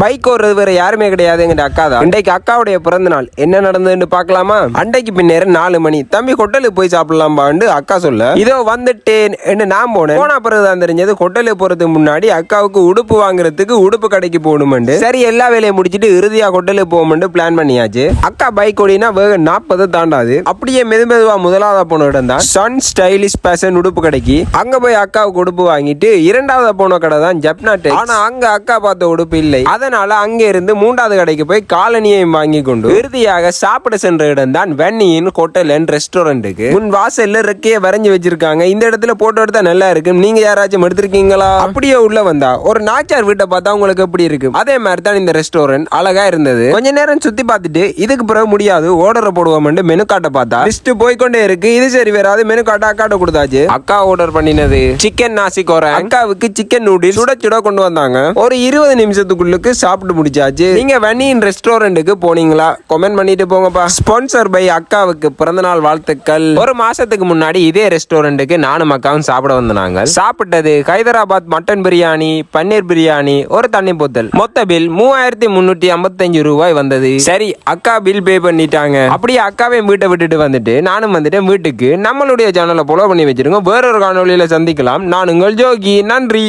Bike ஓடுறது வேற யாருமே கிடையாதுங்கிற அக்கா தான். இன்றைக்கு அக்காவுடைய பிறந்த நாள். என்ன நடந்ததுன்னு பாக்கலாமா? அன்றைக்கு பின்னேரம் 4 மணி தம்பி ஹோட்டலுக்கு போய் சாப்பிடலாம்பான்னு அக்கா சொல்ல இதோ வந்துட்டேன் என்று நான் போனேன். போன பிறகுதான் தெரிஞ்சது ஹோட்டலுக்கு போறதுக்கு முன்னாடி அக்காவுக்கு உடுப்பு வாங்குறதுக்கு உடுப்பு கடைக்கு போகணுமெண்டு. சரி எல்லா வேலையை முடிச்சிட்டு இறுதியா ஹோட்டலுக்கு போகணும்னு பிளான் பண்ணியாச்சு. அக்கா பைக் ஓடினா வேக 40 தாண்டாது. அப்படியே மெதுவா முதலாவதா போன இடம் தான் சன் ஸ்டைலிஷ் பேஷன் உடுப்பு கடைக்கு. அங்க போய் அக்காவுக்கு உடுப்பு வாங்கிட்டு இரண்டாவது போன கடை தான் ஜப்னா டெக்ஸ். ஆனா அங்க அக்கா பார்த்த உடுப்பு இல்லை. அதனால அங்க இருந்து 3வது கடைக்கு போய் காலனியையும் வாங்கி கொண்டு இறுதியாக சாப்பிட சென்ற இடம் தான் வென்னியின் ஹோட்டல் அண்ட் ரெஸ்டாரண்ட்டுக்கு. முன் வாசல்ல ரெக்கையை வரைஞ்சு வச்சிருக்காங்க. இந்த இடத்துல போட்டோ எடுத்தா நல்லா இருக்கு. நீங்க யாராச்சும் எடுத்திருக்கீங்களா? அப்படியே உள்ள வந்தா ஒரு நாச்சார் வீட்டை பார்த்தா உங்களுக்கு எப்படி இருக்கு? அதே மாதிரி தான் இந்த ரெஸ்டாரண்ட் அழகா இருந்தது. கொஞ்ச நேரம் சுத்தி பார்த்துட்டு இதுக்கு பிறகு முடியாது ஆர்டர் போடுவோம் மெனு கார்டை பார்த்தா லிஸ்ட் போய்கொண்டே இருக்கு. இது சரி வராது. மெனு கார்டை அக்காட்ட கொடுத்தாச்சு. அக்கா ஆர்டர் பண்ணினது சிக்கன் நாசி கோரை. அக்காவுக்கு சிக்கன் நூடில்ஸ் சுட சுட கொண்டு வந்தாங்க. ஒரு 20 நிமிஷத்துக்குள்ளுக்கு சாப்பிட்டு முடிச்சாச்சு. நீங்க வென்னியின் ரெஸ்டாரண்ட்டுக்கு போனீங்களா? கமெண்ட் பண்ணிட்டு போங்கப்பா. ஸ்பான்சர் பை அக்காவுக்கு பிறந்தநாள் வாழ்த்துக்கள். ஒரு மாசத்துக்கு முன்னாடி இதே ரெஸ்டாரண்ட்டுக்கு நானும் அக்காவும் சாப்பிட வந்தாங்க. சாப்பிட்டது ஹைதராபாத் மட்டன் பிரியாணி, பன்னீர் பிரியாணி, ஒரு தண்ணி போத்தல். மொத்த பில் 3355 ரூபாய் வந்தது. சரி அக்கா பில் பே பண்ணிட்டாங்க. அப்படியே அக்காவே வீட்டை விட்டுட்டு வந்துட்டு நானும் வந்துட்டேன் வீட்டுக்கு. நம்மளுடைய சேனலை ஃபாலோ பண்ணி வச்சிருங்க. வேறொரு காணொலியில சந்திக்கலாம். நான் உங்கள் ஜோகி. நன்றி.